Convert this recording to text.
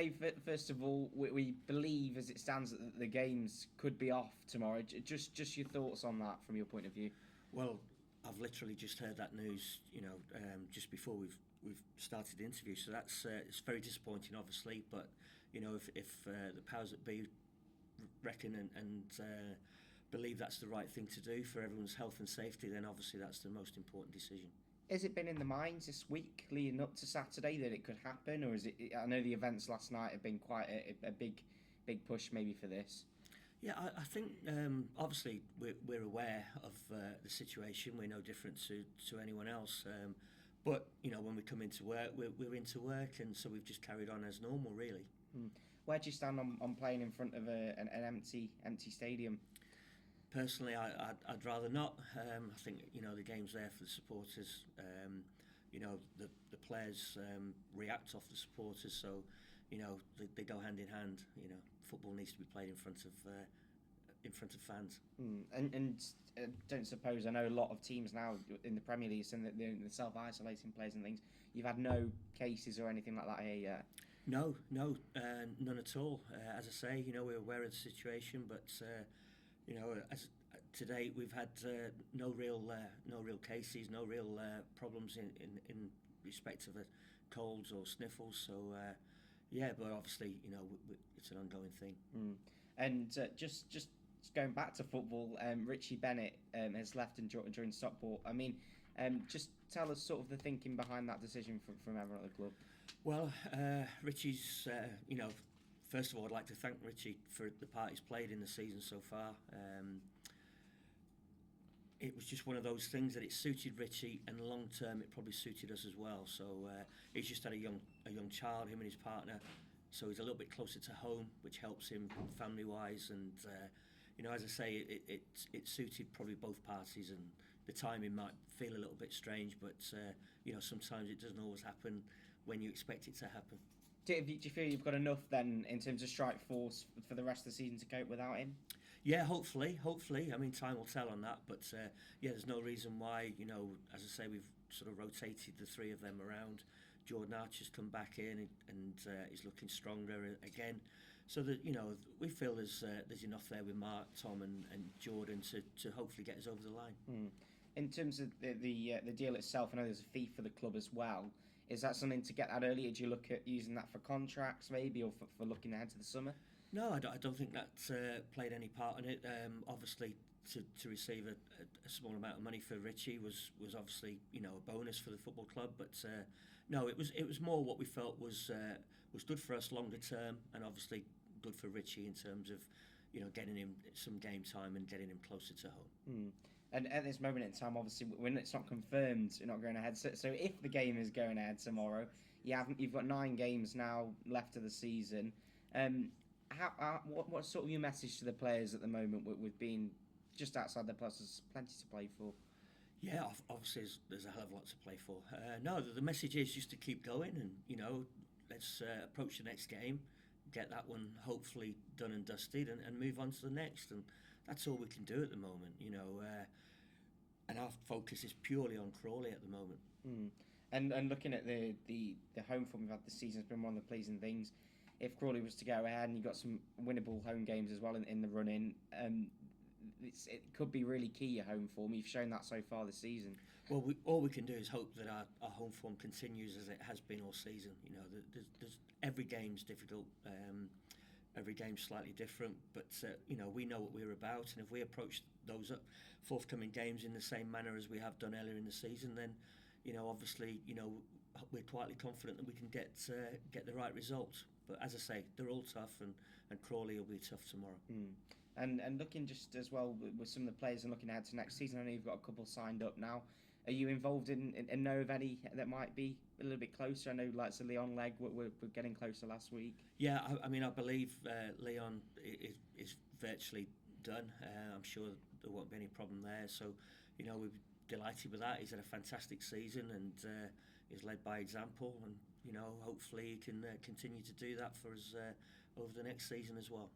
Dave, first of all, we believe as it stands that the games could be off tomorrow. Just your thoughts on that from your point of view. Well, I've literally just heard that news, just before we've started the interview. So that's it's very disappointing, obviously. But if the powers that be reckon and believe that's the right thing to do for everyone's health and safety, then obviously that's the most important decision. Has it been in the minds this week leading up to Saturday that it could happen, or is it? I know the events last night have been quite a big push maybe for this. Yeah, I think obviously we're aware of the situation. We're no different to anyone else. But when we come into work, we're into work, and so we've just carried on as normal, really. Where do you stand on playing in front of an empty stadium? Personally, I'd rather not. I think the game's there for the supporters. The players react off the supporters, so they go hand in hand. Football needs to be played in front of fans. And don't suppose, I know a lot of teams now in the Premier League and they're self-isolating players and things. You've had no cases or anything like that here yet? No, none at all. As I say, we're aware of the situation, but as to date we've had no real cases, no real problems in respect of colds or sniffles. So but obviously it's an ongoing thing. And just going back to football, Richie Bennett has left and joined Stockport. I mean, just tell us sort of the thinking behind that decision from everyone at the club. Well, Richie's, first of all, I'd like to thank Richie for the part he's played in the season so far. It was just one of those things that it suited Richie, and long term it probably suited us as well. So he's just had a young child, him and his partner, so he's a little bit closer to home, which helps him family wise. And as I say, it suited probably both parties, and the timing might feel a little bit strange, but sometimes it doesn't always happen when you expect it to happen. Do you feel you've got enough then in terms of strike force for the rest of the season to cope without him? Yeah, hopefully. I mean, time will tell on that, but there's no reason why. As I say, we've sort of rotated the three of them around. Jordan Archer's come back in and he's looking stronger again. So that we feel there's enough there with Mark, Tom, and Jordan to hopefully get us over the line. In terms of the deal itself, I know there's a fee for the club as well. Is that something to get that earlier? Do you look at using that for contracts maybe, or for looking ahead to the summer? No, I don't think that played any part in it. Obviously, to receive a small amount of money for Richie was obviously a bonus for the football club. But no, it was more what we felt was good for us longer term, and obviously good for Richie in terms of getting him some game time and getting him closer to home. And at this moment in time, obviously, when it's not confirmed, you're not going ahead. So if the game is going ahead tomorrow, you've got 9 games now left of the season. What's sort of your message to the players at the moment with being just outside the plus? There's plenty to play for. Yeah, obviously there's a hell of a lot to play for. No, the message is just to keep going, and let's approach the next game, get that one hopefully done and dusted, and move on to the next. And that's all we can do at the moment, and our focus is purely on Crawley at the moment. And looking at the home form we've had this season has been one of the pleasing things. If Crawley was to go ahead and you've got some winnable home games as well in the run-in, it could be really key, your home form. You've shown that so far this season. Well, all we can do is hope that our home form continues as it has been all season. Every game's difficult. Every game's slightly different, but we know what we're about, and if we approach those forthcoming games in the same manner as we have done earlier in the season, then obviously we're quietly confident that we can get the right results. But as I say, they're all tough, and Crawley will be tough tomorrow. And looking just as well with some of the players and looking ahead to next season, I know you've got a couple signed up now. Are you involved in know of any that might be a little bit closer? I know like Leon Legg, we're getting closer last week. Yeah, I mean, I believe Leon is virtually done. I'm sure there won't be any problem there. So, we're delighted with that. He's had a fantastic season and he's led by example. And, hopefully he can continue to do that for us over the next season as well.